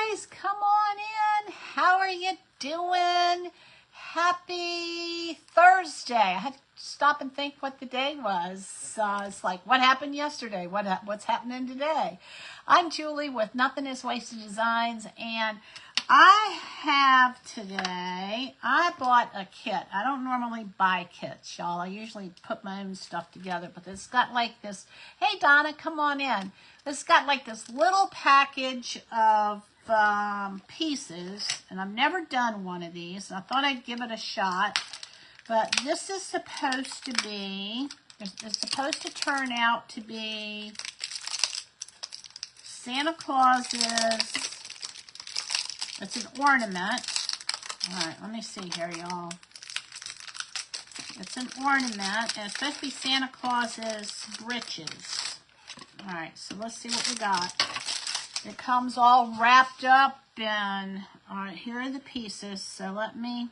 guys, come on in. How are you doing? Happy Thursday. I had to stop and think what the day was. It's like, what happened yesterday? What's happening today? I'm Julie with Nothing is Wasted Designs, and I have today, I bought a kit. I don't normally buy kits, y'all. I usually put my own stuff together, but it's got like this, hey Donna, come on in. It's got like this little package of pieces, and I've never done one of these, and I thought I'd give it a shot. But this is supposed to be, it's supposed to turn out to be Santa Claus's, it's an ornament. All right, let me see here, y'all. It's an ornament, and it's supposed to be Santa Claus's Britches. All right, so let's see what we got. It comes all wrapped up, and all right, here are the pieces. So let me,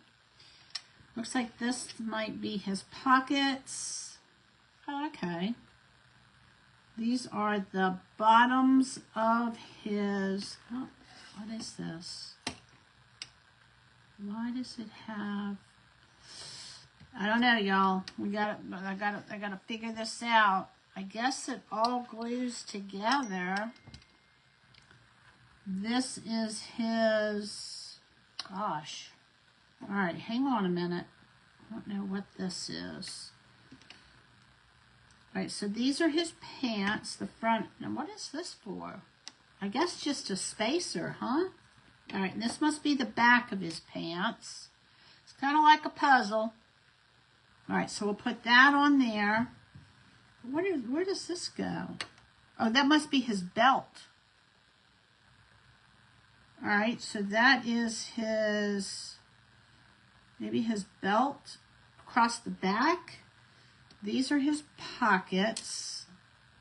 looks like this might be his pockets. Oh, okay. These are the bottoms of his, oh, what is this? Why does it have, I don't know, y'all. I gotta figure this out. I guess it all glues together. This is his, gosh. All right, hang on a minute. I don't know what this is. All right, so these are his pants, the front. Now, what is this for? I guess just a spacer, huh? All right, and this must be the back of his pants. It's kind of like a puzzle. All right, so we'll put that on there. Where does this go? Oh, that must be his belt. All right, so that is his, maybe his belt across the back. These are his pockets.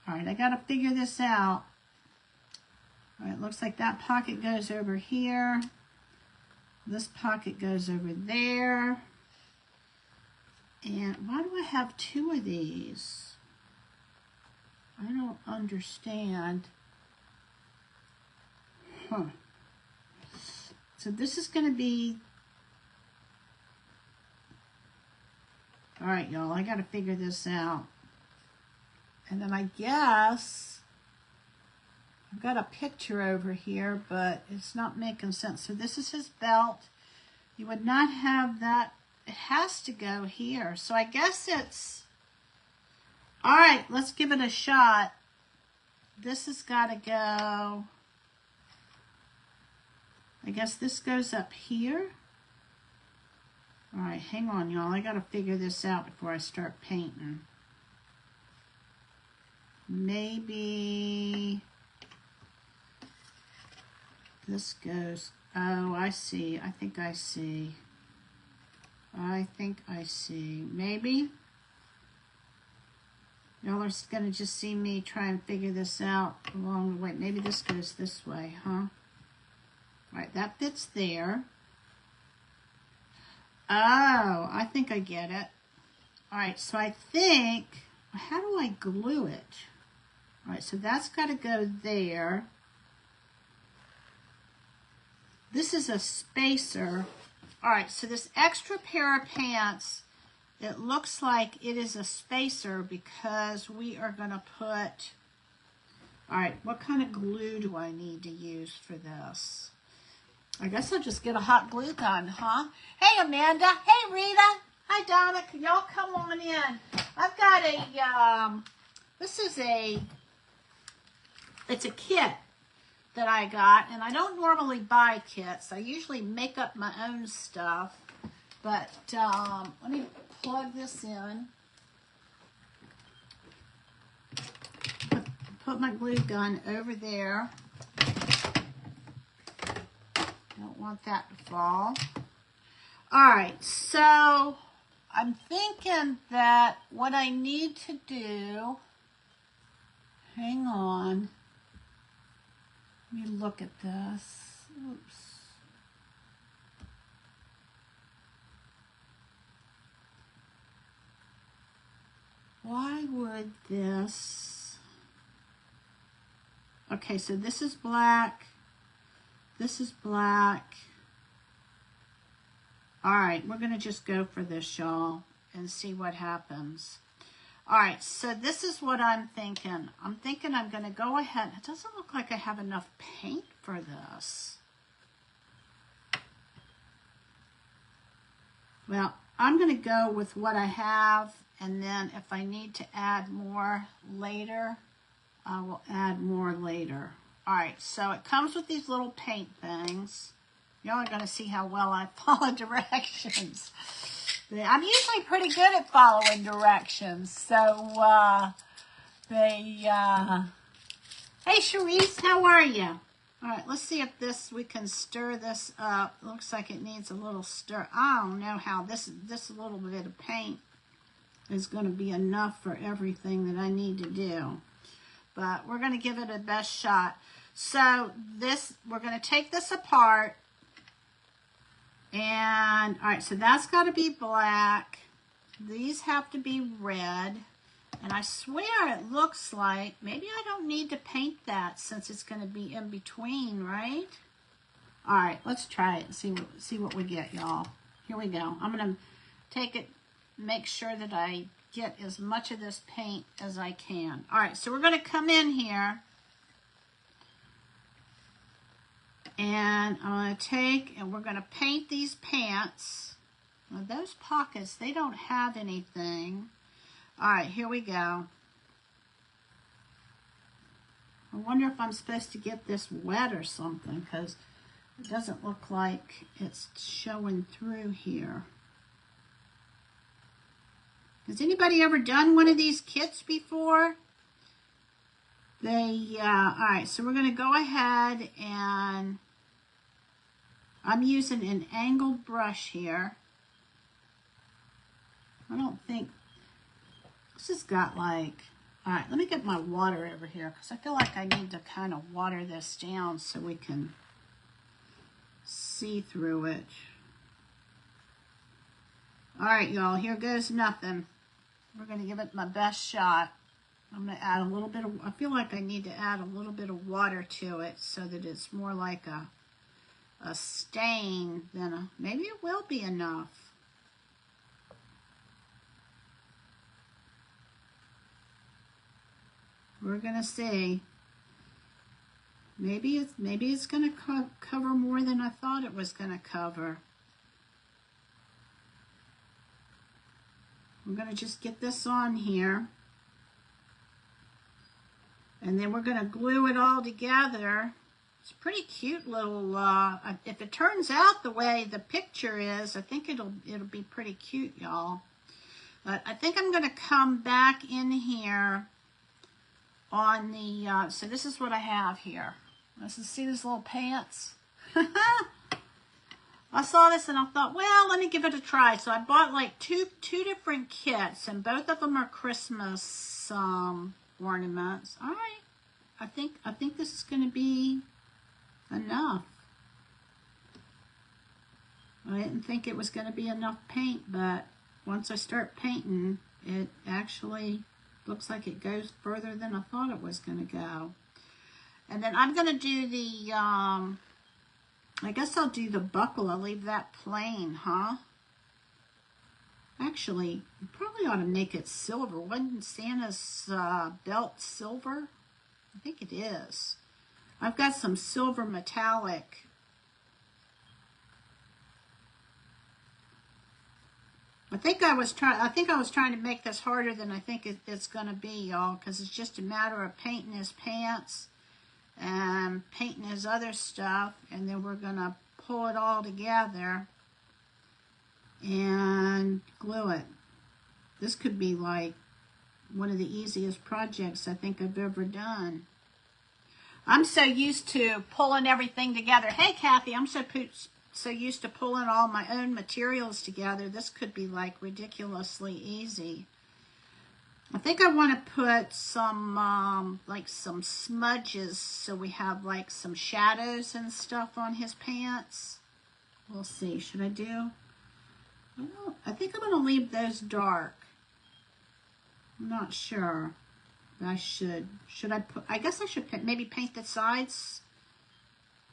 All right, I got to figure this out. All right, it looks like that pocket goes over here. This pocket goes over there. And why do I have two of these? I don't understand. Huh. So this is going to be, all right, y'all, I got to figure this out. And then I guess I've got a picture over here, but it's not making sense. So this is his belt. You would not have that. It has to go here. So I guess it's, all right, let's give it a shot. This has got to go, I guess this goes up here. All right, hang on, y'all. I got to figure this out before I start painting. Maybe this goes, oh, I see. I think I see. Maybe. Y'all are going to just see me try and figure this out along the way. Maybe this goes this way, huh? All right, that fits there. Oh, I think I get it. All right, so I think, how do I glue it? All right, so that's got to go there. This is a spacer. All right, so this extra pair of pants, it looks like it is a spacer because we are going to put, all right, what kind of glue do I need to use for this? I guess I'll just get a hot glue gun, huh? Hey, Amanda. Hey, Rita. Hi, Donna. Can y'all come on in? I've got a, it's a kit that I got, and I don't normally buy kits. I usually make up my own stuff, but let me plug this in. Put my glue gun over there. Don't want that to fall. All right, so I'm thinking that what I need to do, hang on. Let me look at this. Oops. Why would this, okay, so this is black. This is black. All right, we're going to just go for this, y'all, and see what happens. All right, so this is what I'm thinking. I'm thinking I'm going to go ahead. It doesn't look like I have enough paint for this. Well, I'm going to go with what I have, and then if I need to add more later, I will add more later. All right, so it comes with these little paint things. Y'all are going to see how well I follow directions. I'm usually pretty good at following directions. So, hey, Cherise, how are you? All right, let's see if we can stir this up. Looks like it needs a little stir. I don't know how this little bit of paint is going to be enough for everything that I need to do. But we're going to give it a best shot. So we're going to take this apart. And, all right, so that's got to be black. These have to be red. And I swear it looks like, maybe I don't need to paint that since it's going to be in between, right? All right, let's try it and see what we get, y'all. Here we go. I'm going to take it, make sure that I get as much of this paint as I can. All right, so we're going to come in here. And I'm going to take, and we're going to paint these pants. Now those pockets, they don't have anything. All right, here we go. I wonder if I'm supposed to get this wet or something, because it doesn't look like it's showing through here. Has anybody ever done one of these kits before? All right, so we're going to go ahead and I'm using an angled brush here. I don't think, this has got like, all right, let me get my water over here because I feel like I need to kind of water this down so we can see through it. All right, y'all, here goes nothing. We're going to give it my best shot. I'm going to add a little bit of, I feel like I need to add a little bit of water to it so that it's more like a stain than a, maybe it will be enough. We're going to see. Maybe it's going to cover more than I thought it was going to cover. We're going to just get this on here. And then we're going to glue it all together. It's a pretty cute little, if it turns out the way the picture is, I think it'll be pretty cute, y'all. But I think I'm going to come back in here on the, so this is what I have here. Let's see these little pants. I saw this and I thought, well, let me give it a try. So I bought like two different kits, and both of them are Christmas ornaments. All right, I think this is going to be enough. I didn't think it was going to be enough paint, but once I start painting, it actually looks like it goes further than I thought it was going to go. And then I'm going to do the, I guess I'll do the buckle. I'll leave that plain, huh? Actually, you probably ought to make it silver. Wasn't Santa's belt silver? I think it is. I've got some silver metallic. I think I was trying to make this harder than I think it's going to be, y'all, because it's just a matter of painting his pants and painting his other stuff, and then we're going to pull it all together and glue it. This could be like one of the easiest projects I think I've ever done. I'm so used to pulling everything together. Hey, Kathy, I'm so used to pulling all my own materials together. This could be like ridiculously easy. I think I want to put some, like some smudges so we have like some shadows and stuff on his pants. We'll see. Should I do? I think I'm going to leave those dark. I'm not sure. I should I guess I should maybe paint the sides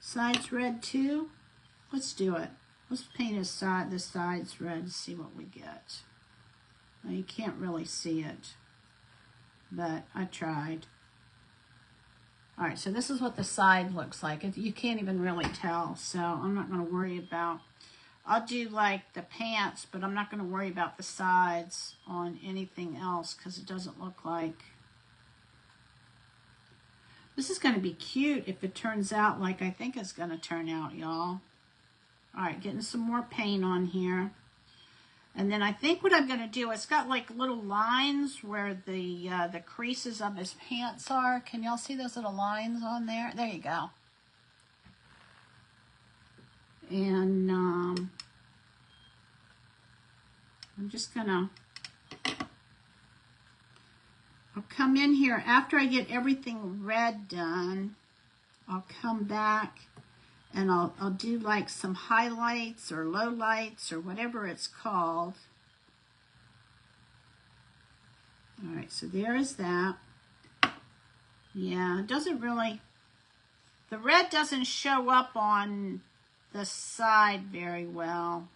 Sides red too? Let's do it. Let's paint the sides red and see what we get. Now, you can't really see it, but I tried. All right, so this is what the side looks like. You can't even really tell, so I'm not going to worry about. I'll do like the pants, but I'm not going to worry about the sides on anything else because it doesn't look like. This is going to be cute if it turns out like I think it's going to turn out, y'all. All right, getting some more paint on here. And then I think what I'm going to do, it's got like little lines where the creases of his pants are. Can y'all see those little lines on there? There you go. And I'm just going to, I'll come in here after I get everything red done. I'll come back and I'll do like some highlights or lowlights or whatever it's called. All right, so there is that. Yeah, it doesn't really, the red doesn't show up on the side very well.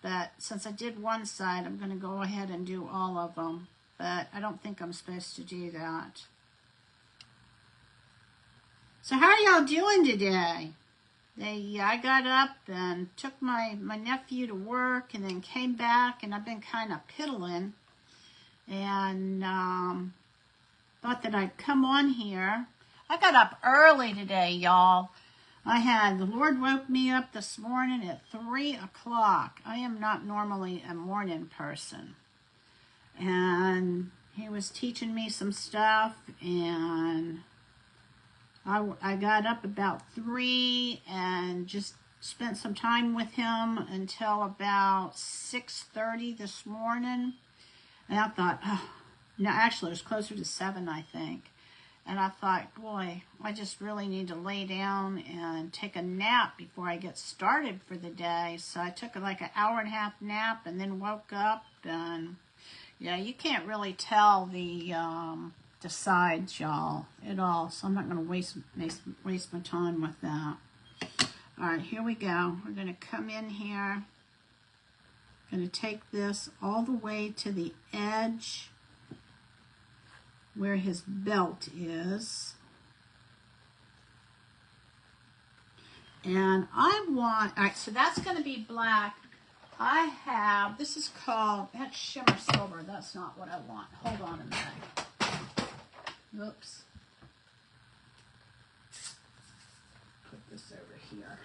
But since I did one side, I'm going to go ahead and do all of them. But I don't think I'm supposed to do that. So how are y'all doing today? I got up and took my nephew to work and then came back, and I've been kind of piddling and thought that I'd come on here. I got up early today, y'all. The Lord woke me up this morning at 3 o'clock. I am not normally a morning person. And he was teaching me some stuff, and I got up about 3 and just spent some time with him until about 6:30 this morning. And I thought, oh, no, actually it was closer to 7, I think. And I thought, boy, I just really need to lay down and take a nap before I get started for the day. So I took like an hour-and-a-half nap and then woke up. And yeah, you can't really tell the sides, y'all, at all. So I'm not going to waste my time with that. All right, here we go. We're going to come in here. Going to take this all the way to the edge where his belt is. And I want, all right, so that's going to be black. I have, this is called, that's shimmer silver. That's not what I want. Hold on a minute. Oops. Put this over here.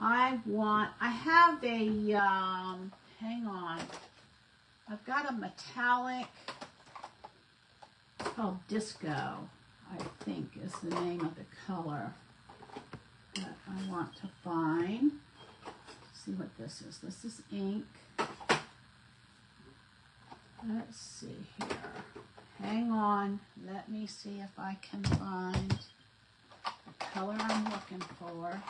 I have a, hang on. I've got a metallic, it's called Disco, I think is the name of the color that I want to find. Let's see what this is. This is ink. Let's see here. Hang on. Let me see if I can find the color I'm looking for.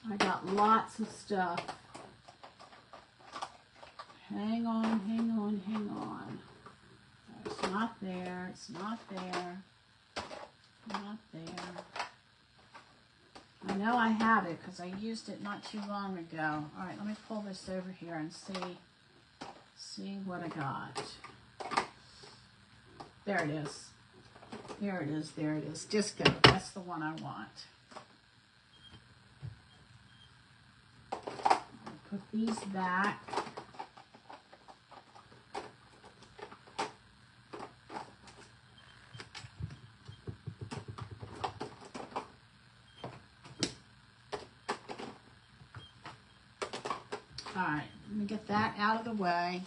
I got lots of stuff. Hang on, hang on, hang on. It's not there, it's not there, not there. I know I have it because I used it not too long ago. All right, let me pull this over here and see what I got. There it is. There it is, there it is. Disco, that's the one I want. Put these back. All right, let me get that out of the way.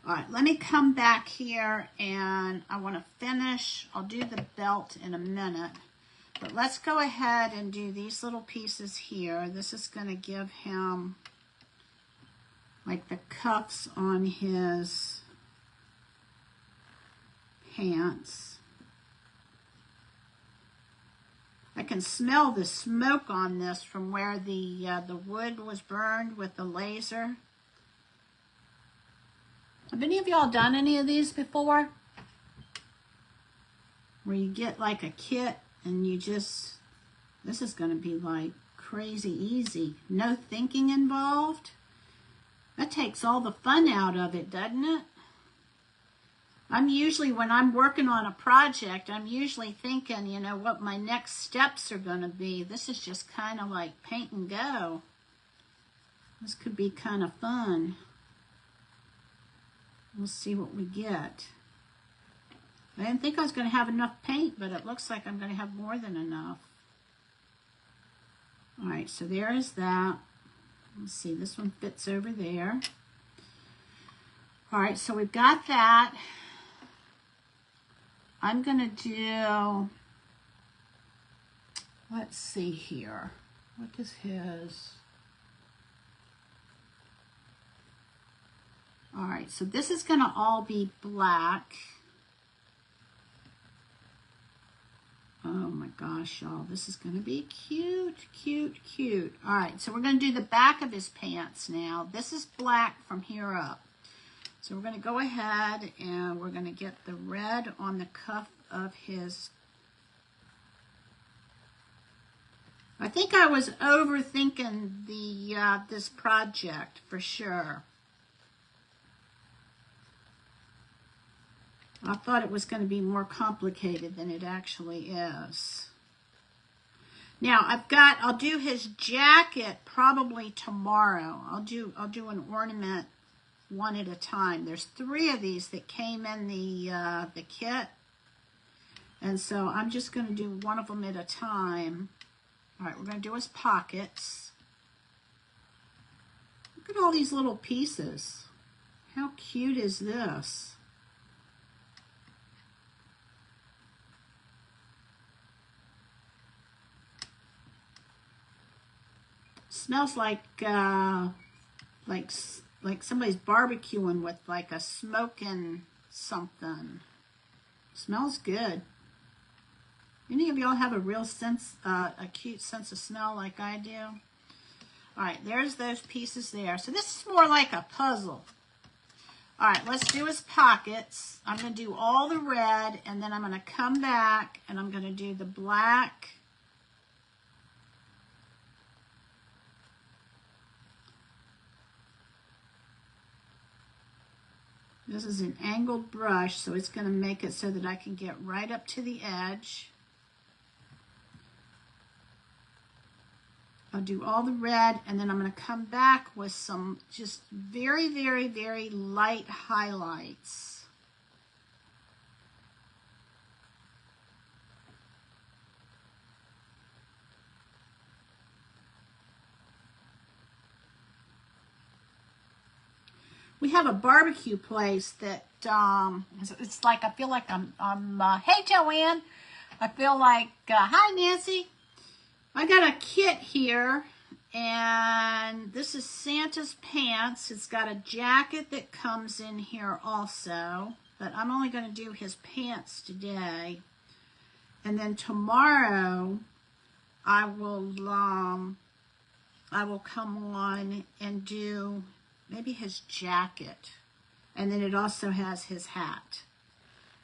All right, let me come back here and I want to finish. I'll do the belt in a minute, but let's go ahead and do these little pieces here. This is going to give him like the cuffs on his pants. I can smell the smoke on this from where the wood was burned with the laser. Have any of y'all done any of these before? Where you get like a kit and you just, this is going to be like crazy easy. No thinking involved. That takes all the fun out of it, doesn't it? I'm usually, when I'm working on a project, I'm usually thinking, you know, what my next steps are going to be. This is just kind of like paint and go. This could be kind of fun. We'll see what we get. I didn't think I was going to have enough paint, but it looks like I'm going to have more than enough. All right, so there is that. Let's see, this one fits over there. All right, so we've got that. I'm going to do, let's see here. What is his? All right, so this is going to all be black. Oh my gosh, y'all, this is going to be cute, cute, cute. All right, so we're going to do the back of his pants now. This is black from here up. So we're going to go ahead and we're going to get the red on the cuff of his. I think I was overthinking the this project for sure. I thought it was going to be more complicated than it actually is. Now I'll do his jacket probably tomorrow. I'll do an ornament one at a time. There's 3 of these that came in the kit, and so I'm just going to do one of them at a time. All right, we're going to do his pockets. Look at all these little pieces. How cute is this? Smells like somebody's barbecuing with like a smoking something. Smells good. Any of y'all have a real sense, a cute sense of smell like I do? All right, there's those pieces there. So this is more like a puzzle. All right, let's do his pockets. I'm going to do all the red, and then I'm going to come back, and I'm going to do the black. This is an angled brush, so it's going to make it so that I can get right up to the edge. I'll do all the red, and then I'm going to come back with some just very, very, very light highlights. We have a barbecue place that it's like, I feel like I'm hey Joanne, I feel like hi Nancy. I got a kit here, and this is Santa's pants. It's got a jacket that comes in here also, but I'm only going to do his pants today. And then tomorrow I will come on and do maybe his jacket, and then it also has his hat,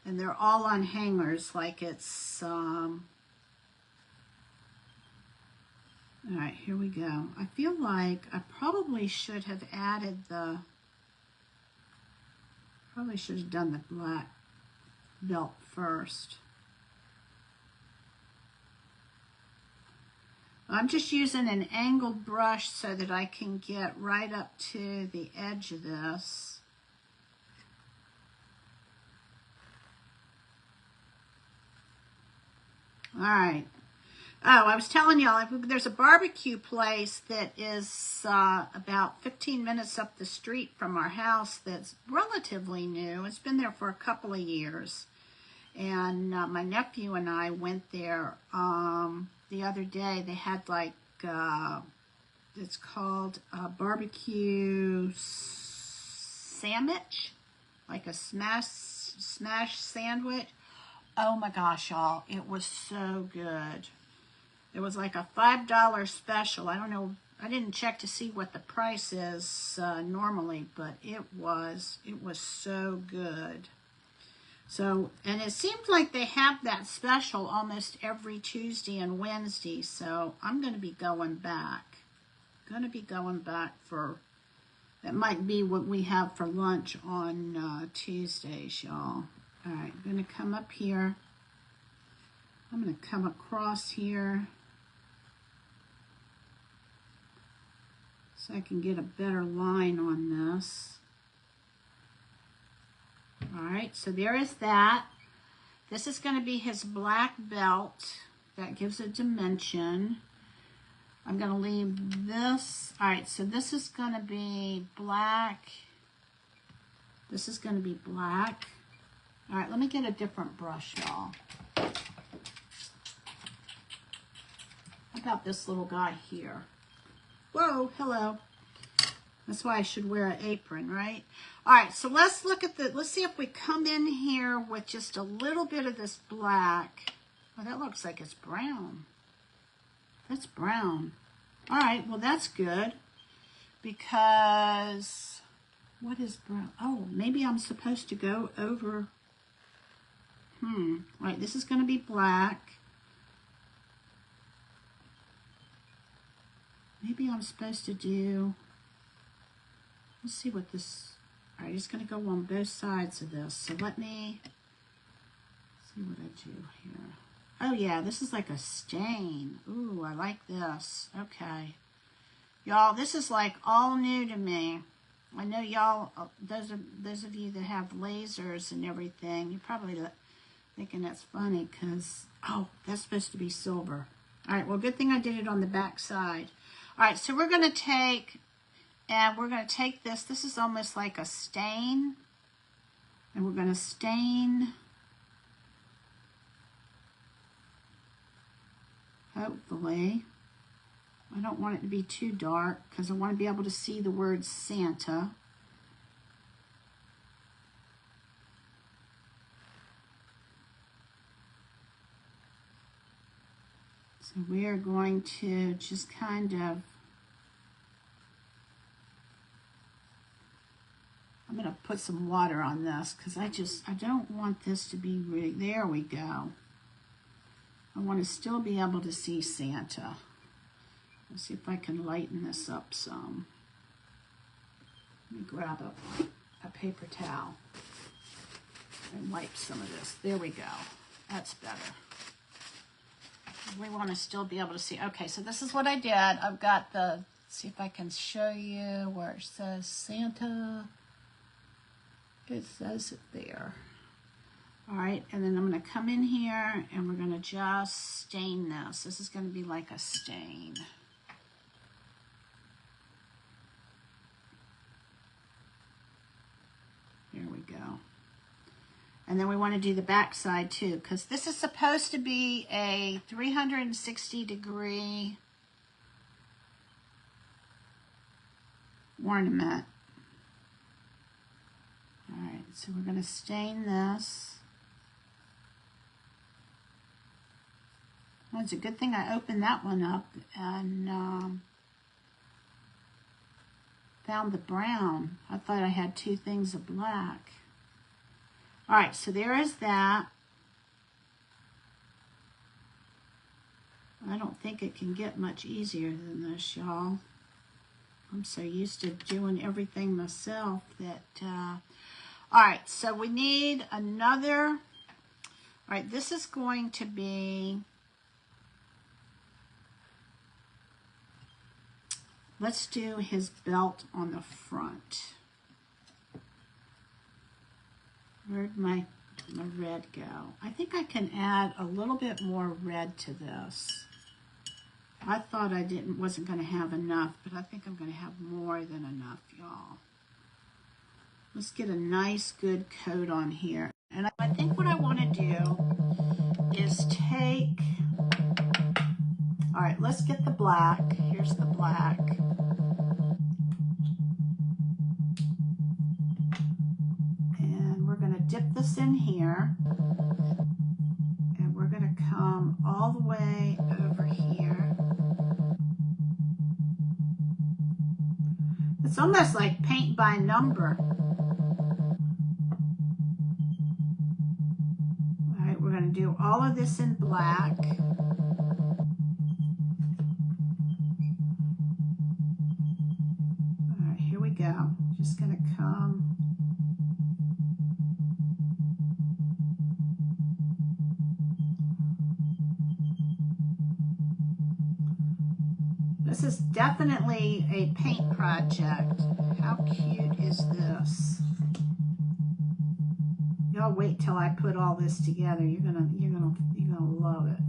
and they're all on hangers like it's all right, here we go. I feel like I probably should have added probably should have done the black belt first. I'm just using an angled brush so that I can get right up to the edge of this. All right. Oh, I was telling y'all, there's a barbecue place that is about 15 minutes up the street from our house that's relatively new. It's been there for a couple of years. And my nephew and I went there the other day. They had like, it's called barbecue sandwich, like a smash sandwich. Oh my gosh, y'all, it was so good. It was like a $5 special. I don't know I didn't check to see what the price is normally, but it was so good. So, and it seems like they have that special almost every Tuesday and Wednesday, so I'm going to be going back. For, that might be what we have for lunch on Tuesdays, y'all. All right, I'm going to come up here. I'm going to come across here so I can get a better line on this. All right, so there is that. This is going to be his black belt. That gives a dimension. I'm going to leave this. All right, so this is going to be black. This is going to be black. All right, let me get a different brush, y'all. How about this little guy here? Whoa, hello. That's why I should wear an apron, right? All right, so let's look at let's see if we come in here with just a little bit of this black. Oh, that looks like it's brown. That's brown. All right, well, that's good because what is brown? Oh, maybe I'm supposed to go over. All right, this is going to be black. Maybe I'm supposed to do, let's see what this, all right, it's going to go on both sides of this. So let me see what I do here. Oh yeah, this is like a stain. Ooh, I like this. Okay. Y'all, this is like all new to me. I know y'all, those of you that have lasers and everything, you're probably thinking that's funny because, oh, that's supposed to be silver. All right, well, good thing I did it on the back side. All right, so we're going to take, this. This is almost like a stain. And we're going to stain, hopefully. I don't want it to be too dark because I want to be able to see the word Santa. So we are going to just kind of, I'm going to put some water on this because I don't want this to be really, there we go. I want to still be able to see Santa. Let's see if I can lighten this up some. Let me grab a paper towel and wipe some of this. There we go. That's better. We want to still be able to see. Okay, so this is what I did. I've got the, see if I can show you where it says Santa. It says it there. All right, and then I'm going to come in here and we're going to just stain this. This is going to be like a stain. There we go. And then we want to do the back side too, because this is supposed to be a 360-degree ornament. All right, so we're going to stain this. Well, it's a good thing I opened that one up and found the brown. I thought I had two things of black. All right, so there is that. I don't think it can get much easier than this, y'all. I'm so used to doing everything myself that, all right, so we need another, all right, this is going to be, let's do his belt on the front. Where'd my red go? I think I can add a little bit more red to this. I thought I wasn't going to have enough, but I think I'm going to have more than enough, y'all. Let's get a nice, good coat on here. And I think what I want to do is take, all right, let's get the black. Here's the black. Dip this in here, and we're going to come all the way over here, It's almost like paint by number. All right, we're going to do all of this in black. All right, here we go. Just going to come. This is definitely a paint project. How cute is this? Y'all wait till I put all this together. You're gonna love it.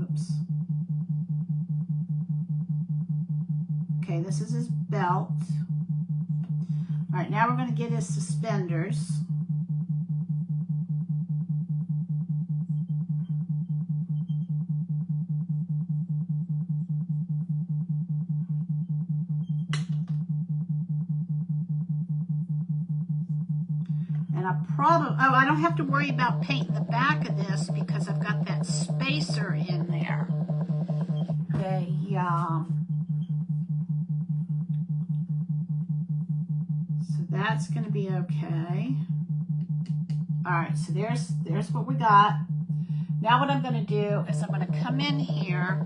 Oops. Okay, this is his belt. All right, now we're gonna get his suspenders. And I don't have to worry about painting the back of this because I've got that spacer in there. So that's going to be okay. All right, so there's what we got. Now what I'm going to do is I'm going to come in here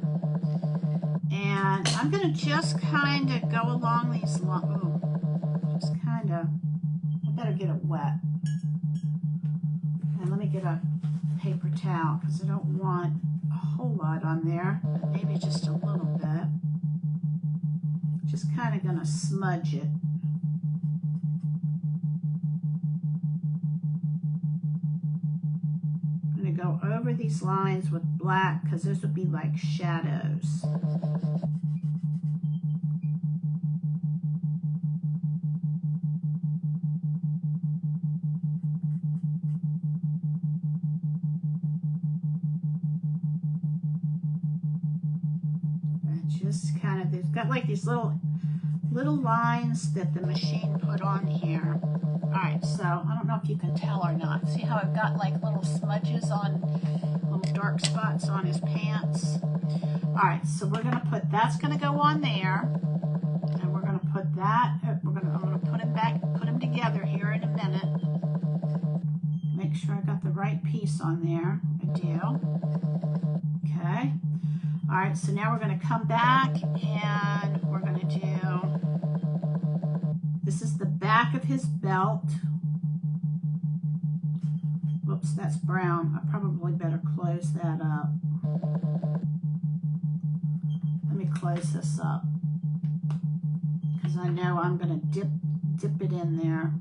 and I'm going to just kind of go along these lines. Just kind of, I better get it wet. And let me get a paper towel because I don't want a whole lot on there. Maybe just a little bit. Just kind of going to smudge it. I'm going to go over these lines with black because those would be like shadows. Just kind of, they've got like these little lines that the machine put on here. All right, so I don't know if you can tell or not. See how I've got like little smudges on, little dark spots on his pants. All right, so we're gonna put, that's gonna go on there, and we're gonna put that. I'm gonna put him back, put them together here in a minute. Make sure I got the right piece on there. I do. Okay. All right, so now we're going to come back and we're going to do, this is the back of his belt. Whoops, that's brown. I probably better close that up. Let me close this up because I know I'm going to dip it in there.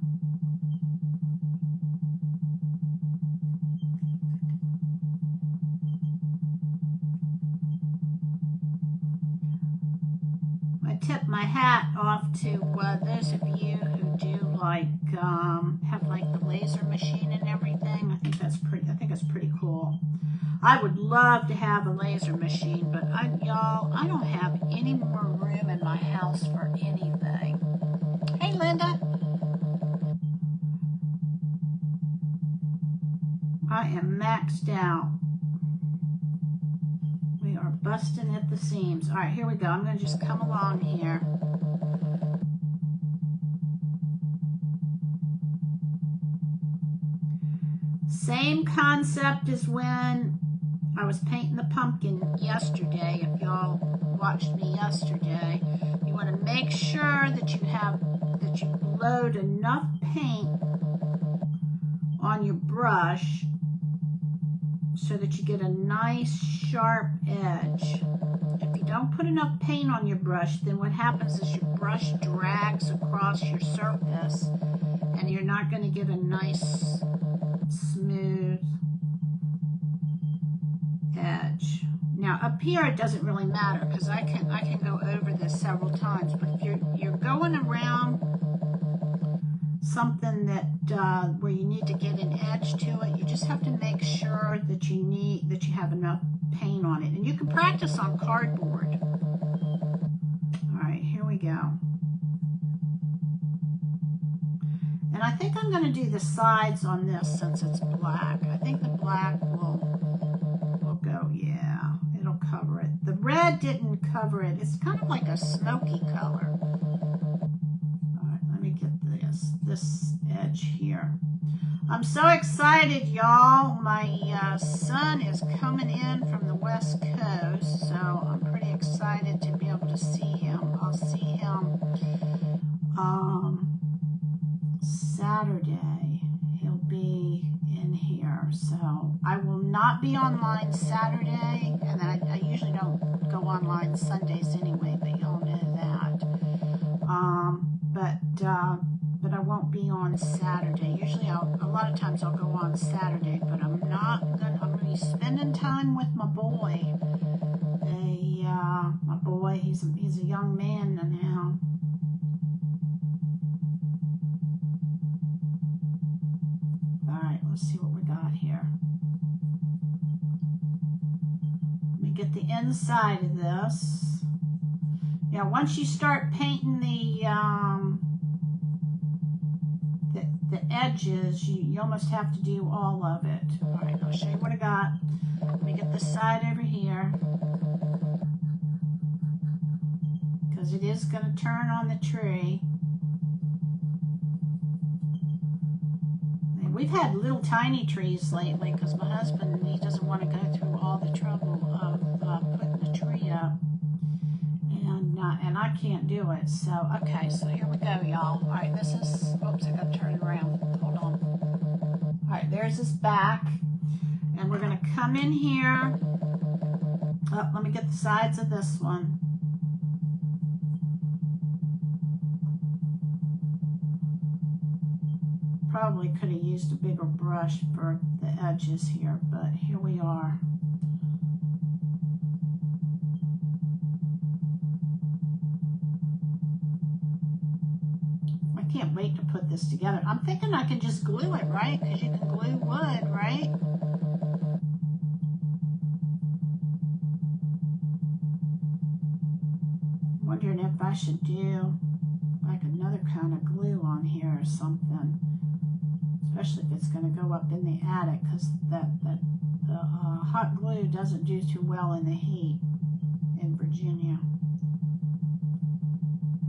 Tip my hat off to those of you who do like have like the laser machine and everything. I think it's pretty cool. I would love to have a laser machine, but y'all, I don't have any more room in my house for anything. Hey, Linda. I am maxed out. We are busting at the seams. All right, here we go. I'm going to just come along here. Same concept as when I was painting the pumpkin yesterday. If y'all watched me yesterday, you want to make sure that you load enough paint on your brush so that you get a nice sharp edge. If you don't put enough paint on your brush, then what happens is your brush drags across your surface and you're not going to get a nice smooth edge. Now up here it doesn't really matter because I can go over this several times, but if you're going around something that where you need to get an edge to it, you just have to make sure that you have enough paint on it. And you can practice on cardboard. All right, here we go. And I think I'm going to do the sides on this since it's black. I think the black will go, yeah. cover it. The red didn't cover it. It's kind of like a smoky color. All right, let me get this edge here. I'm so excited, y'all. My son is coming in from the West Coast, so I'm pretty excited to be able to see him. I'll see him Saturday. He'll be in here, so I will not be online Saturday, and then I usually don't go online Sundays anyway, but y'all know that. But I won't be on Saturday. Usually a lot of times I'll go on Saturday, but I'm gonna be spending time with my boy. My boy, he's a young man now. All right, let's see what we got here. Let me get the inside of this. Yeah, once you start painting the edges, you almost have to do all of it. All right, I'll show you what I got. Let me get this side over here, because it is going to turn on the tree. And we've had little tiny trees lately because my husband, he doesn't want to go through all the trouble of putting the tree up. And I can't do it. So, okay, so here we go, y'all. All right, this is, oops, I got to turn it around. Hold on. All right, there's his back. And we're going to come in here. Oh, let me get the sides of this one. Probably could have used a bigger brush for the edges here, but here we are. I can't wait to put this together. I'm thinking I can just glue it, right? Because you can glue wood, right? Wondering if I should do like another kind of glue on here or something, especially if it's going to go up in the attic, because the hot glue doesn't do too well in the heat in Virginia.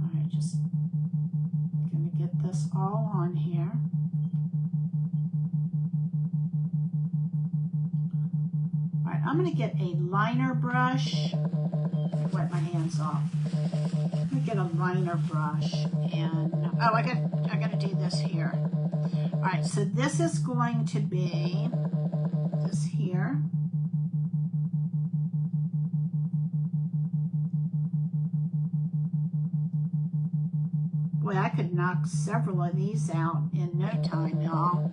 All right, just going to get this all on here. All right, I'm going to get a liner brush. Wet my hands off. Let me get a liner brush, and oh, I got to do this here. All right, so this is going to be this here. Boy, I could knock several of these out in no time, y'all.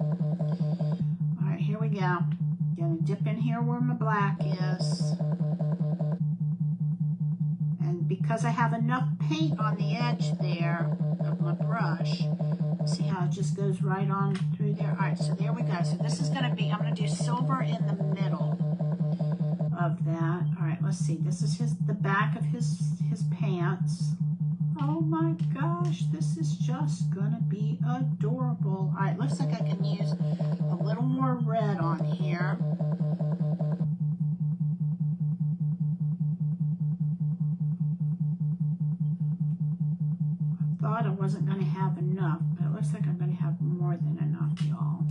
All right, here we go. Gonna dip in here where my black is. And because I have enough paint on the edge there of my brush, see how it just goes right on through there? All right, so there we go. So this is gonna be, I'm gonna do silver in the middle of that. All right, let's see. This is the back of his pants. Oh my gosh, this is just gonna be adorable. All right, looks like I can use a little more red on here. I thought I wasn't gonna have enough, but it looks like I'm gonna have more than enough, y'all.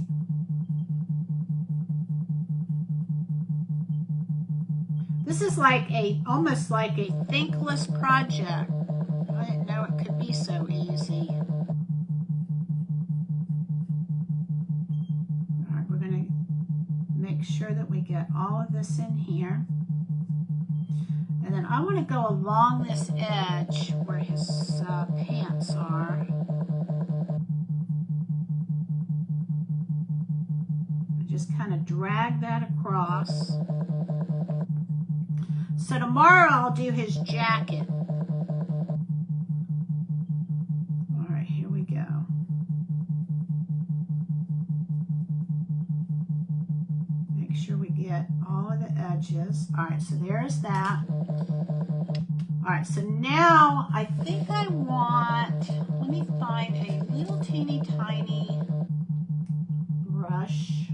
This is like almost like a thankless project. I didn't know it could be so easy. All right, we're going to make sure that we get all of this in here. And then I want to go along this edge where his pants are. Just kind of drag that across. So tomorrow I'll do his jacket. Make sure we get all of the edges. All right, so there's that. All right, so now I think I want, let me find a little teeny tiny brush.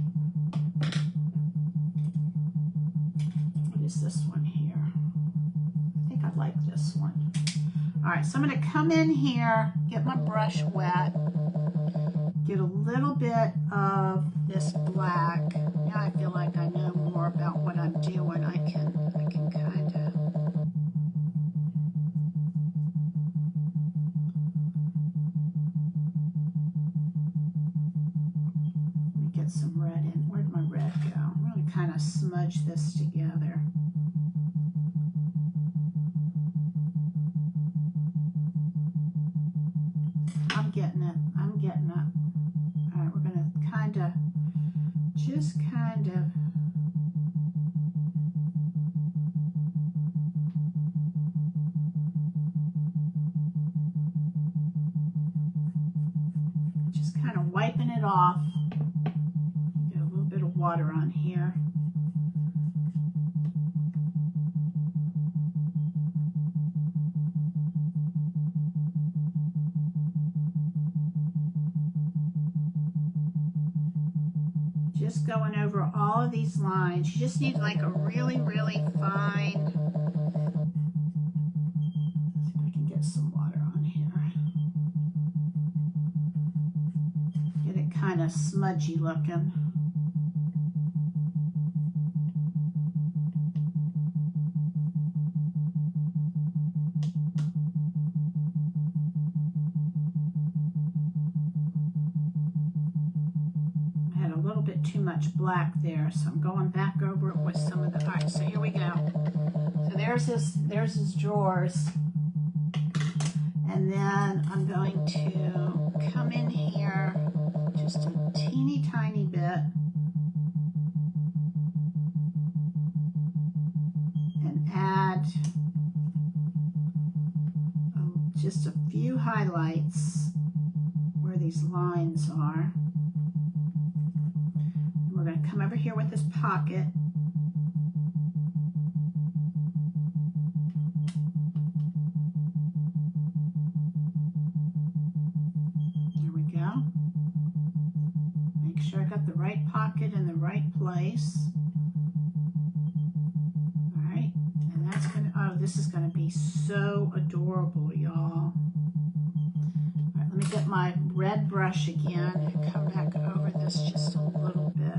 What is this one here? All right, so I'm going to come in here, get my brush wet, get a little bit of this black. Now I feel like I know more about what I'm doing. I can kind of. Let me get some red in. Where'd my red go? I'm going to kind of smudge this together. I'm getting it. I'm getting it. All right, we're going to kind of, just kind of, wiping it off. Get a little bit of water on here. Just going over all of these lines. You just need like a really, really fine. See if I can get some water on here. Get it kind of smudgy looking. I had a little bit too much black there, so I'm going back over it with some of the, all right, so here we go. So there's his drawers. And then I'm going to come in here just a teeny tiny bit and add just a few highlights where these lines are. And we're going to come over here with this pocket. There we go. Make sure I got the right pocket in the right place. All right, and that's gonna, oh, this is gonna be so adorable, y'all. All right, let me get my red brush again and come back over this just a little bit.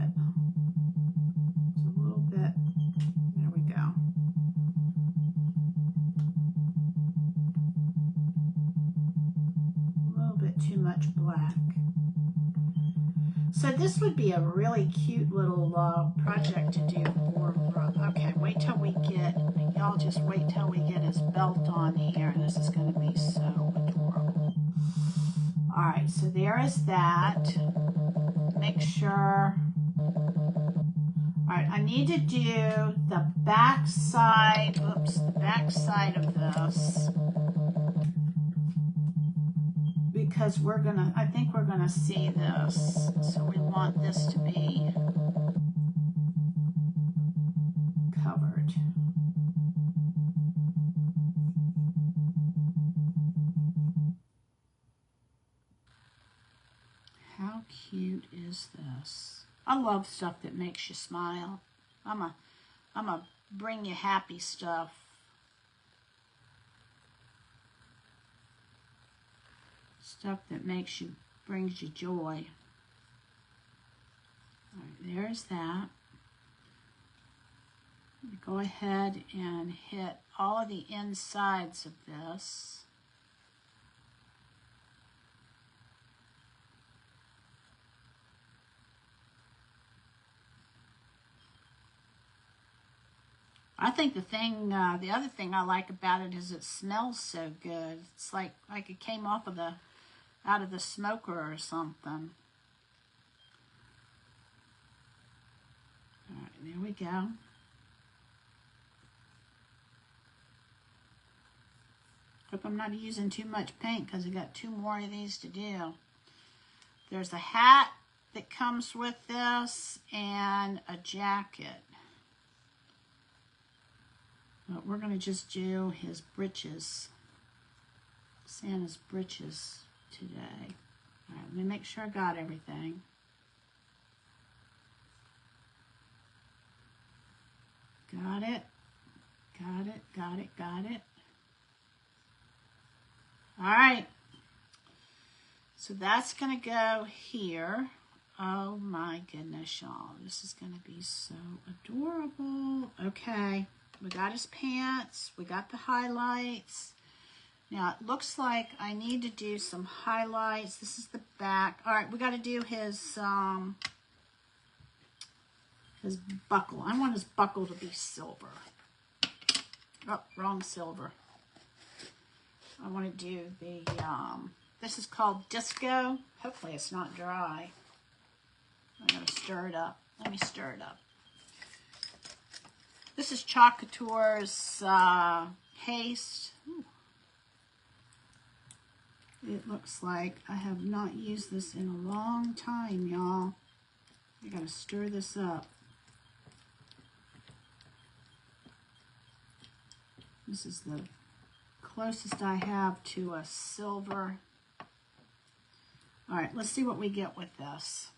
Just a little bit. There we go. A little bit too much black. So this would be a really cute little project to do for, okay, wait till we get, y'all just wait till we get his belt on here. This is going to be so adorable. All right, so there is that. Make sure. All right, I need to do the back side, oops, the back side of this. Because we're gonna, I think we're gonna see this, so we want this to be covered. How cute is this? I love stuff that makes you smile. I'm a bring you happy stuff. Stuff that makes you, brings you joy. All right, there's that. Go ahead and hit all of the insides of this. I think the other thing I like about it is it smells so good. It's like it came off of out of the smoker or something. All right, there we go. Hope I'm not using too much paint because I got 2 more of these to do. There's a hat that comes with this and a jacket. But we're going to just do his britches, Santa's britches today. All right, let me make sure I got everything. Got it, got it, got it, got it. All right. So that's going to go here. Oh my goodness, y'all. This is going to be so adorable. Okay. We got his pants. We got the highlights. Now, it looks like I need to do some highlights. This is the back. All right, we got to do his buckle. I want his buckle to be silver. Oh, wrong silver. I want to do the, this is called Disco. Hopefully it's not dry. I'm going to stir it up. Let me stir it up. This is Chalk Couture's paste. Ooh. It looks like I have not used this in a long time, y'all. I got to stir this up. This is the closest I have to a silver. All right, let's see what we get with this.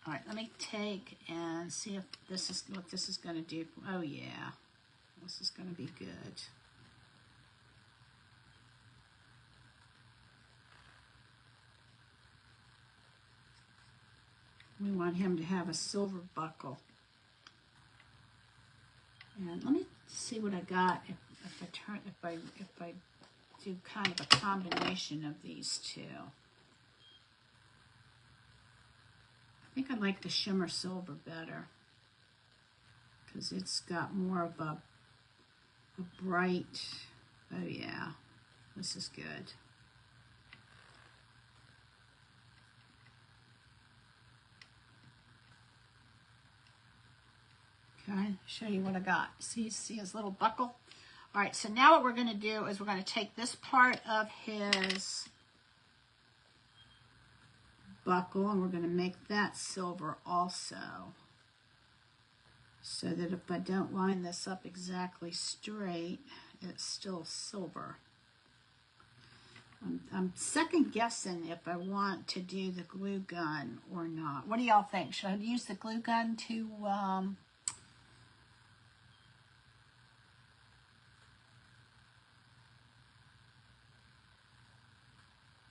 All right, let me take and see if this is what this is going to do. Oh, yeah. This is going to be good. We want him to have a silver buckle. And let me see what I got if I do kind of a combination of these two. I think I like the shimmer silver better because it's got more of a bright, oh yeah, this is good. Okay, show you what I got. See his little buckle? All right, so now what we're going to do is we're going to take this part of his buckle and we're going to make that silver also. So that if I don't line this up exactly straight, it's still silver. I'm second guessing if I want to do the glue gun or not. What do y'all think? Should I use the glue gun to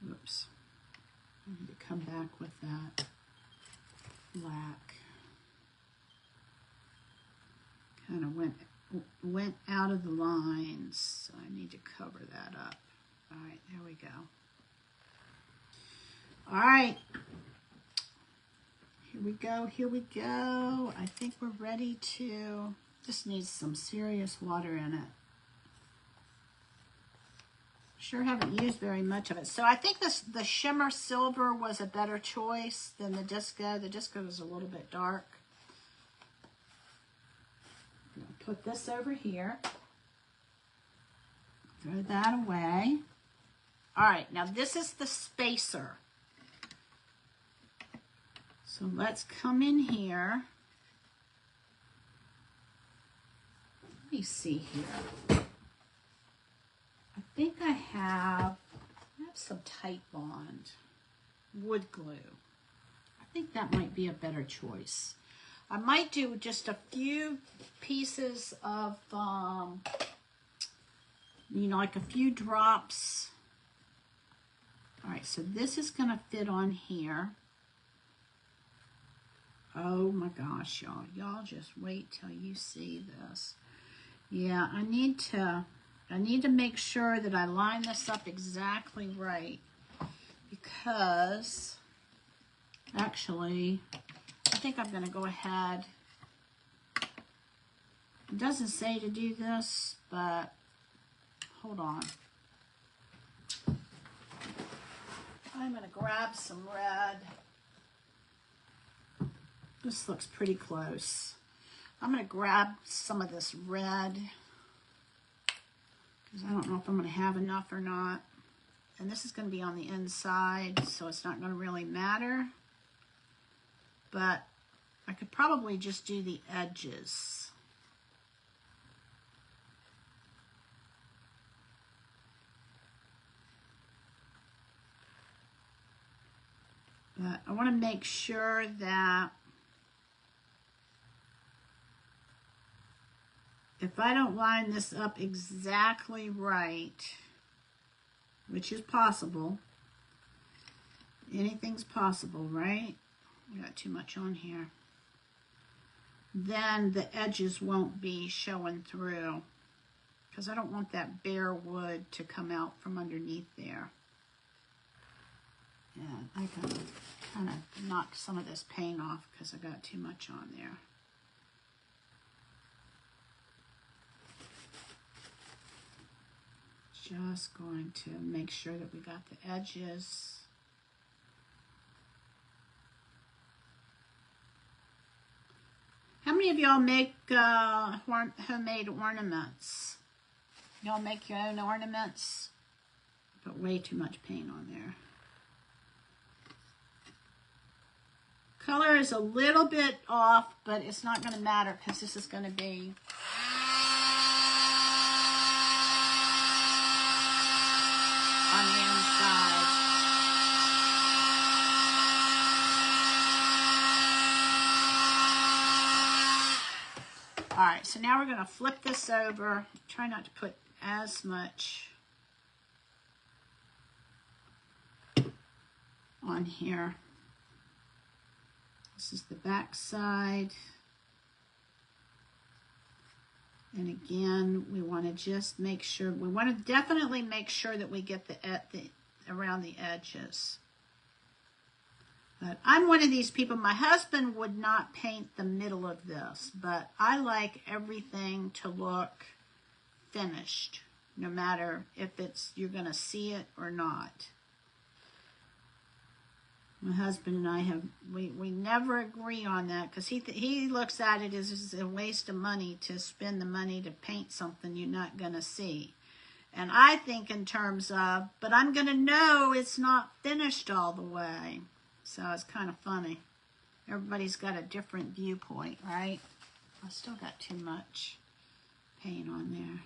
oops. I need to come back with that black. Kind of went out of the lines, so I need to cover that up. All right, there we go. All right. Here we go, here we go. I think we're ready to, this needs some serious water in it. Sure haven't used very much of it. So I think the shimmer silver was a better choice than the disco. The disco was a little bit dark. I'm going to put this over here. Throw that away. All right, now this is the spacer. So let's come in here. Let me see here. I think I have some Tight Bond wood glue. I think that might be a better choice. I might do just a few pieces of, you know, like a few drops. All right, so this is going to fit on here. Oh my gosh, y'all. Y'all just wait till you see this. Yeah, I need to make sure that I line this up exactly right because actually I think I'm going to go ahead. It doesn't say to do this, but hold on. I'm going to grab some red. This looks pretty close. I'm going to grab some of this red because I don't know if I'm going to have enough or not. And this is going to be on the inside, so it's not going to really matter. But I could probably just do the edges. But I want to make sure that if I don't line this up exactly right, which is possible. Anything's possible, right? We got too much on here. Then the edges won't be showing through, because I don't want that bare wood to come out from underneath there. And I can kind of knock some of this paint off because I got too much on there. Just going to make sure that we got the edges. How many of y'all make homemade ornaments? Y'all make your own ornaments? Put way too much paint on there. Color is a little bit off, but it's not going to matter because this is going to be on the inside. All right, so now we're going to flip this over. Try not to put as much on here. This is the back side. And again, we want to just make sure, we want to definitely make sure that we get the around the edges. But I'm one of these people, my husband would not paint the middle of this, but I like everything to look finished, no matter if you're going to see it or not. My husband and I we never agree on that, because he looks at it as a waste of money to spend the money to paint something you're not going to see. And I think in terms of, but I'm going to know it's not finished all the way. So it's kind of funny. Everybody's got a different viewpoint, right? I still got too much paint on there.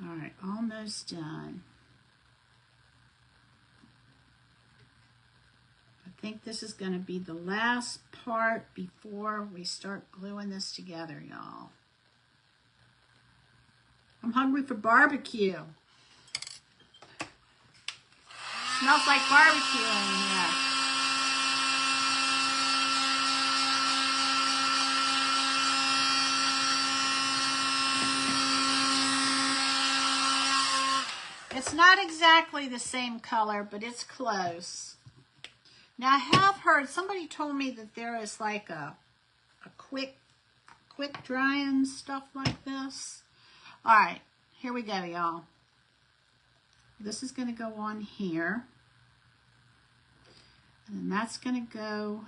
All right, almost done. I think this is going to be the last part before we start gluing this together, y'all. I'm hungry for barbecue. Smells like barbecue in here. It's not exactly the same color, but it's close. Now I have heard, somebody told me that there is like a quick drying stuff like this. All right, here we go, y'all. This is going to go on here. And that's going to go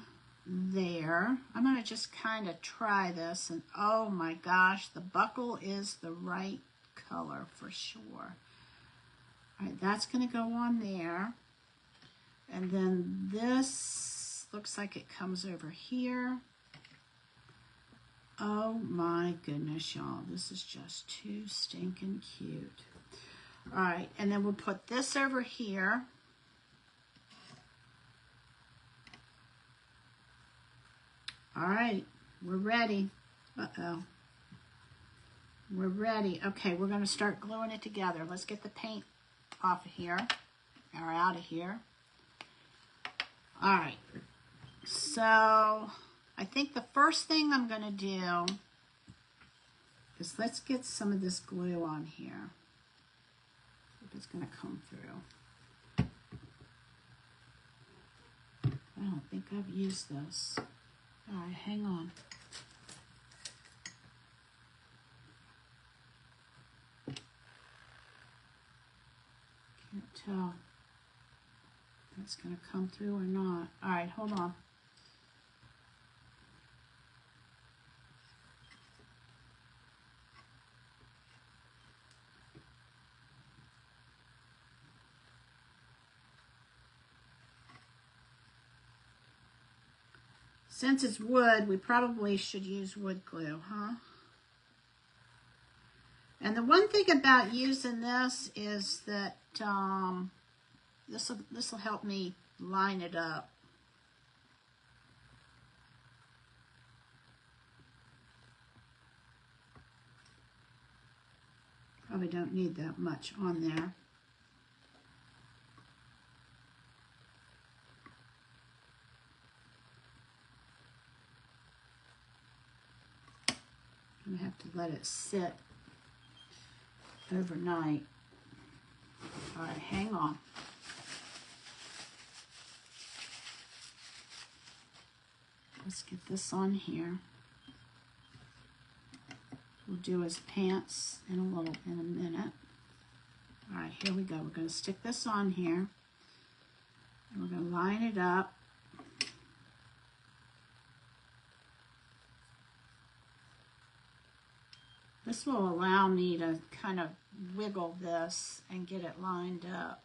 there. I'm going to just kind of try this. And oh my gosh, the buckle is the right color for sure. All right, that's going to go on there. And then this looks like it comes over here. Oh my goodness, y'all. This is just too stinking cute. All right, and then we'll put this over here. All right, we're ready. Uh-oh. We're ready. Okay, we're going to start gluing it together. Let's get the paint off of here, or out of here. All right, so I think the first thing I'm going to do is let's get some of this glue on here. If it's going to come through. I don't think I've used this. All right, hang on. Can't tell if it's going to come through or not. All right, hold on. Since it's wood, we probably should use wood glue, huh? And the one thing about using this is that this will help me line it up. Probably don't need that much on there. I'm gonna have to let it sit overnight. All right, hang on. Let's get this on here. We'll do his pants in a minute. All right, here we go. We're going to stick this on here, and we're going to line it up. This will allow me to kind of wiggle this and get it lined up.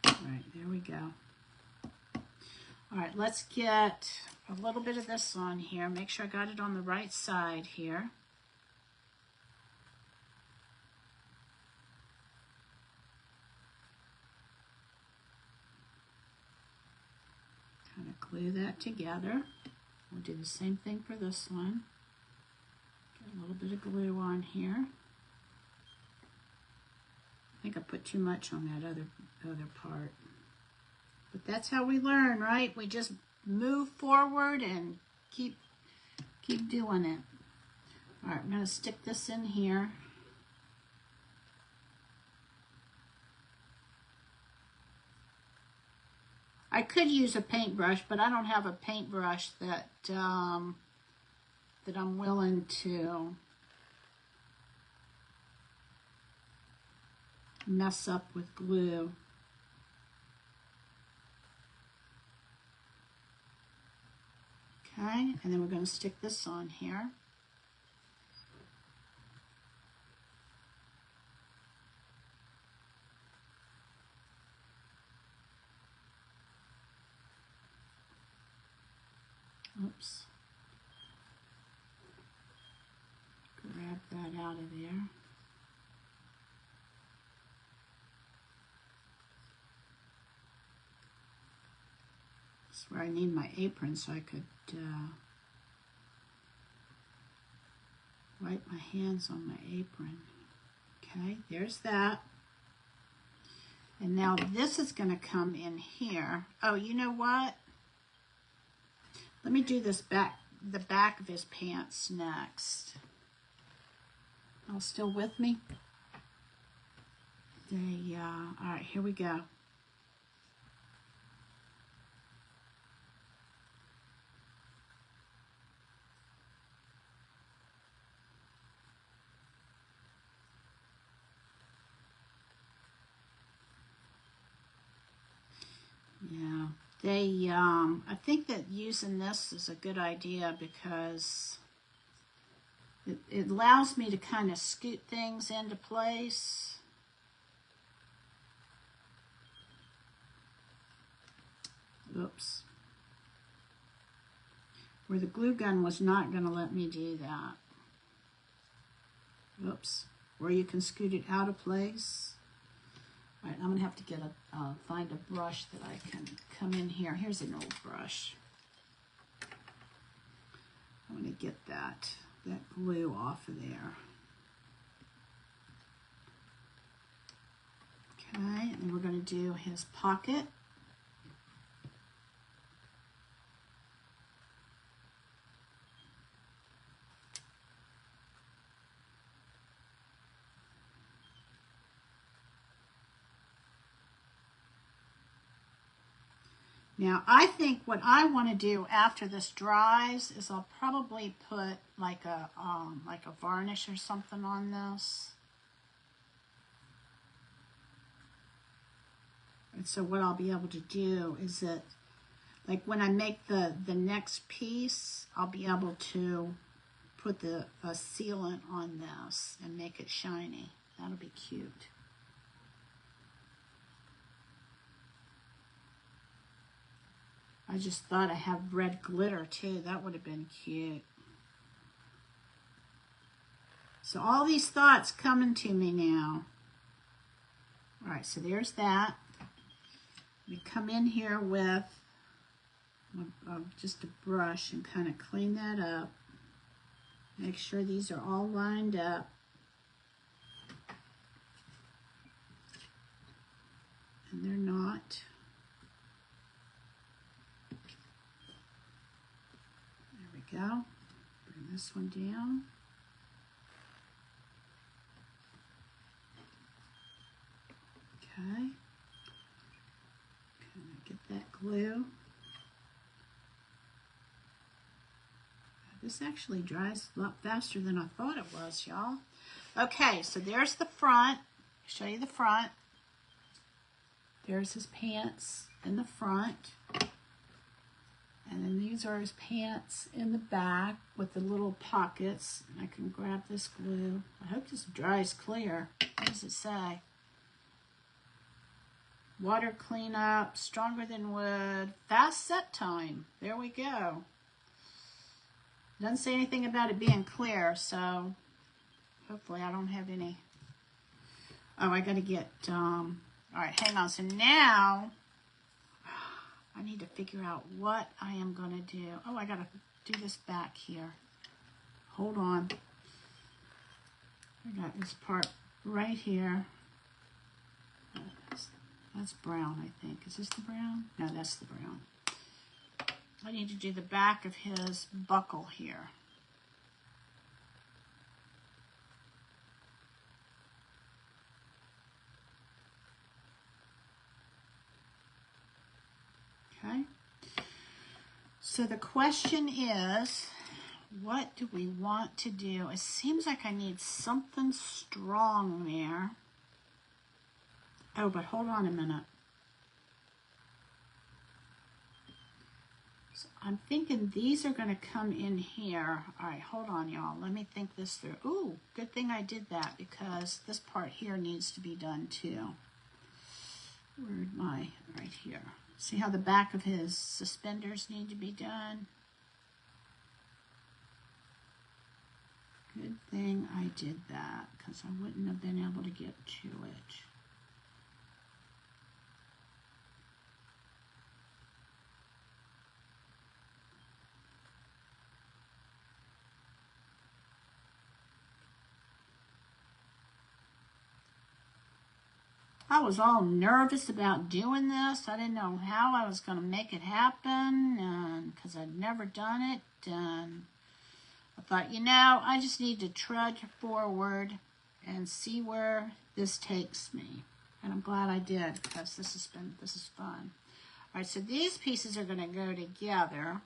All right, there we go. All right, let's get a little bit of this on here. Make sure I got it on the right side here. Kind of glue that together. We'll do the same thing for this one. Get a little bit of glue on here. I think I put too much on that other part. But that's how we learn, right? We just move forward and keep doing it. All right, I'm going to stick this in here. I could use a paintbrush, but I don't have a paintbrush that I'm willing to mess up with glue. Okay, and then we're going to stick this on here. Oops. Grab that out of there. This is where I need my apron so I could wipe my hands on my apron. Okay, there's that. And now this is going to come in here. Oh, you know what? Let me do this the back of his pants next. All still with me? All right, here we go. Yeah, I think that using this is a good idea because it allows me to kind of scoot things into place. Oops. Where the glue gun was not going to let me do that. Oops. Where you can scoot it out of place. All right, I'm going to have to get find a brush that I can come in here. Here's an old brush. I'm going to get that glue off of there. Okay, and we're going to do his pocket. Now, I think what I want to do after this dries is I'll probably put like a varnish or something on this. And so what I'll be able to do is that, like when I make the next piece, I'll be able to put a sealant on this and make it shiny. That'll be cute. I just thought I have red glitter too. That would have been cute. So all these thoughts coming to me now. All right, so there's that. We come in here with just a brush and kind of clean that up. Make sure these are all lined up. And they're not. There we go. Bring this one down. Okay. Get that glue. This actually dries a lot faster than I thought it was, y'all. Okay, so there's the front. Show you the front. There's his pants in the front. And then these are his pants in the back with the little pockets. I can grab this glue. I hope this dries clear. What does it say? Water cleanup, stronger than wood, fast set time. There we go. Doesn't say anything about it being clear, so hopefully I don't have any. Oh, I got to get, all right, hang on. So now I need to figure out what I am going to do. Oh, I got to do this back here. Hold on. I got this part right here. That's brown, I think. Is this the brown? No, that's the brown. I need to do the back of his buckle here. Okay. So the question is, what do we want to do? It seems like I need something strong there. Oh, but hold on a minute. So I'm thinking these are going to come in here. All right, hold on, y'all. Let me think this through. Ooh, good thing I did that because this part here needs to be done too. Where'd my, right here. See how the back of his suspenders need to be done? Good thing I did that because I wouldn't have been able to get to it. I was all nervous about doing this. I didn't know how I was going to make it happen, and because I'd never done it. And I thought, you know, I just need to trudge forward and see where this takes me. And I'm glad I did because this is fun. All right, so these pieces are going to go together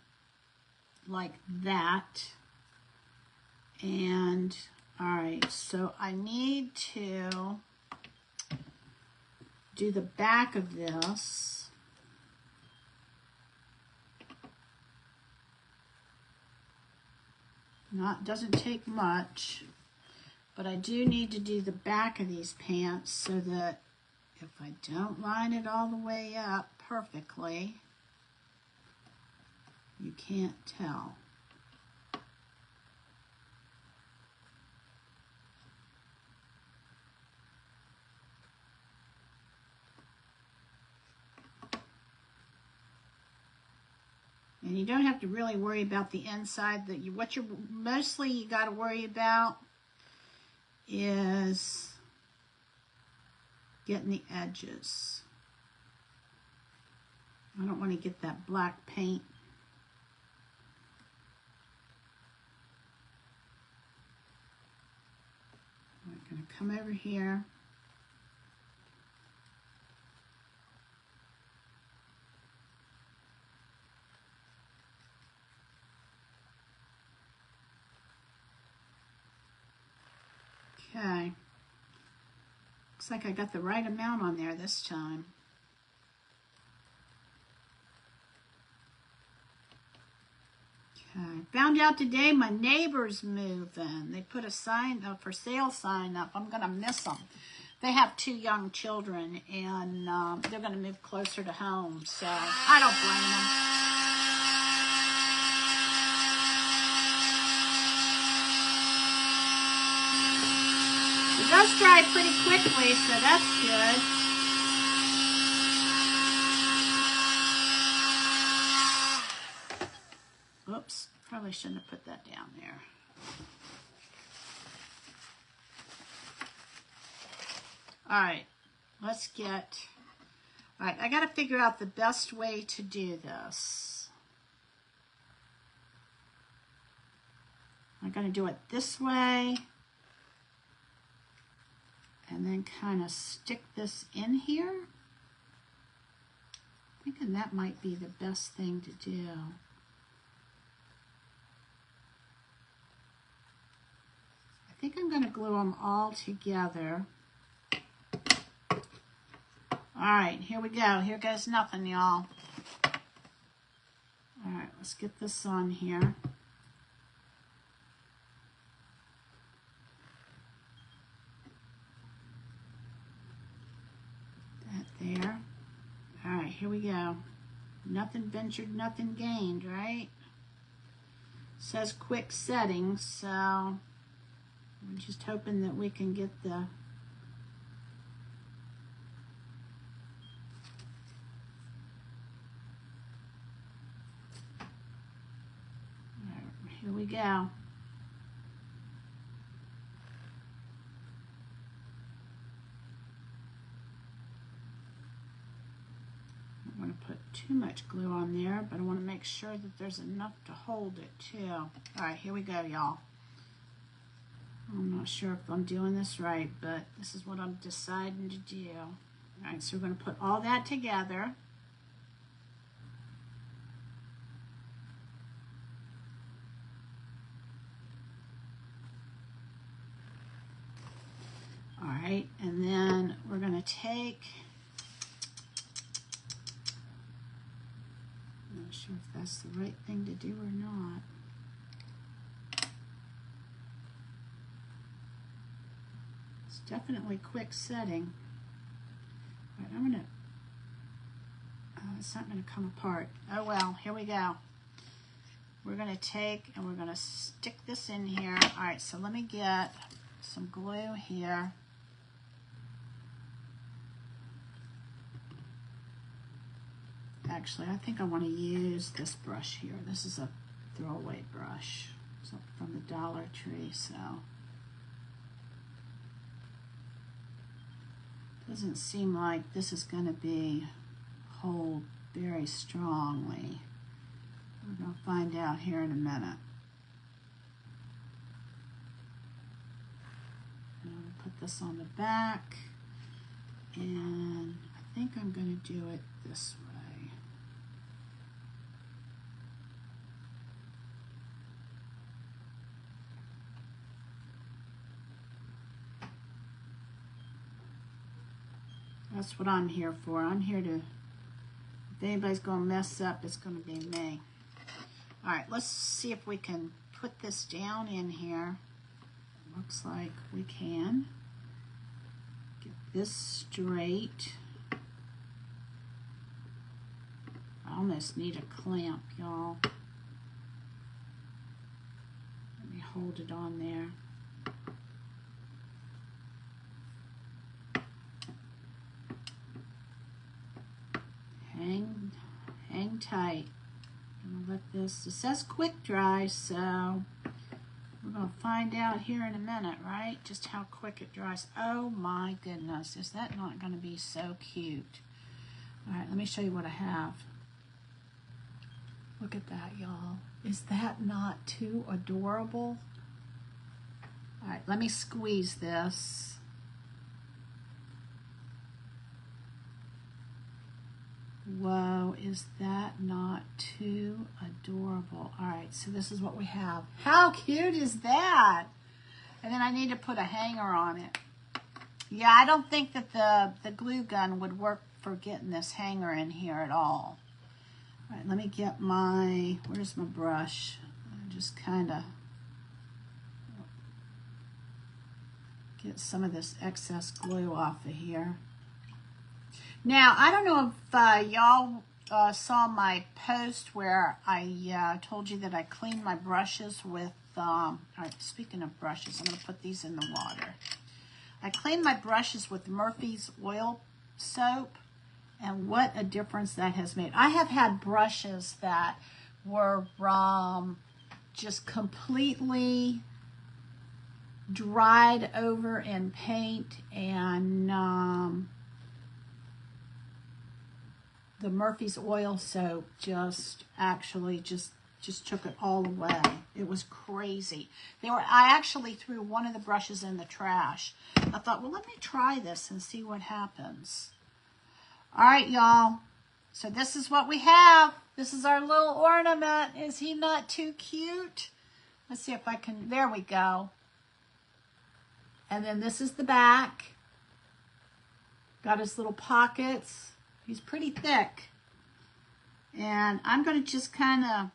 like that. And all right, so I need to do the back of this. Doesn't take much, but I do need to do the back of these pants so that if I don't line it all the way up perfectly, you can't tell. And you don't have to really worry about the inside. What you're mostly you got to worry about is getting the edges. I don't want to get that black paint. I'm going to come over here. Okay, looks like I got the right amount on there this time. Okay, found out today my neighbor's moving. They put a for sale sign up. I'm gonna miss them. They have 2 young children, and they're gonna move closer to home, so I don't blame them. It does dry pretty quickly, so that's good. Oops, probably shouldn't have put that down there. right, let's get, all right, I got to figure out the best way to do this. I'm going to do it this way and then kind of stick this in here. Thinking that might be the best thing to do. I think I'm going to glue them all together. All right, here we go. Here goes nothing, y'all. All right, let's get this on here. That there. All right, here we go. Nothing ventured, nothing gained, right? It says quick settings, so I'm just hoping that we can get the here we go. I don't want to put too much glue on there, but I want to make sure that there's enough to hold it too. All right, here we go, y'all. I'm not sure if I'm doing this right, but this is what I'm deciding to do. All right, so we're going to put all that together. All right, and then we're going to take, I'm not sure if that's the right thing to do or not. It's definitely quick setting. All right, I'm going to, it's not going to come apart. Oh well, here we go. We're going to take and we're going to stick this in here. All right, so let me get some glue here. Actually, I think I want to use this brush here. This is a throwaway brush from the Dollar Tree, so doesn't seem like this is going to hold very strongly. We're going to find out here in a minute. I'm going to put this on the back, and I think I'm going to do it this way. That's what I'm here for. I'm here to, if anybody's going to mess up, it's going to be me. All right, let's see if we can put this down in here. Looks like we can. Get this straight. I almost need a clamp, y'all. Let me hold it on there. Hang tight. I'm gonna let this, it says quick dry, so we're gonna find out here in a minute, right? Just how quick it dries. Oh my goodness, is that not gonna be so cute? All right, let me show you what I have. Look at that, y'all. Is that not too adorable? All right, let me squeeze this. Whoa, is that not too adorable? All right, so this is what we have. How cute is that? And then I need to put a hanger on it. Yeah, I don't think that the glue gun would work for getting this hanger in here at all. All right, let me get my, where's my brush? Just kind of get some of this excess glue off of here. Now, I don't know if y'all saw my post where I told you that I cleaned my brushes with, all right, speaking of brushes, I'm going to put these in the water. I cleaned my brushes with Murphy's oil soap, and what a difference that has made. I have had brushes that were just completely dried over in paint, and the Murphy's oil soap just took it all away. It was crazy. I actually threw one of the brushes in the trash. I thought, well, let me try this and see what happens. All right, y'all. So this is what we have. This is our little ornament. Is he not too cute? Let's see if I can, there we go. And then this is the back. Got his little pockets. He's pretty thick. And I'm going to just kind of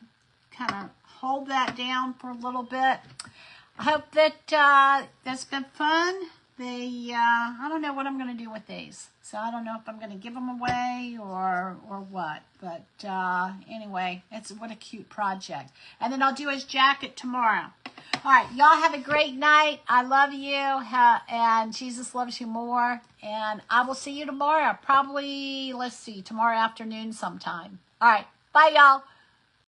hold that down for a little bit. I hope that that's been fun. I don't know what I'm going to do with these. So I don't know if I'm going to give them away or what. But anyway, what a cute project. And then I'll do his jacket tomorrow. All right, y'all have a great night. I love you, and Jesus loves you more. And I will see you tomorrow. Probably, let's see, tomorrow afternoon sometime. All right, bye, y'all.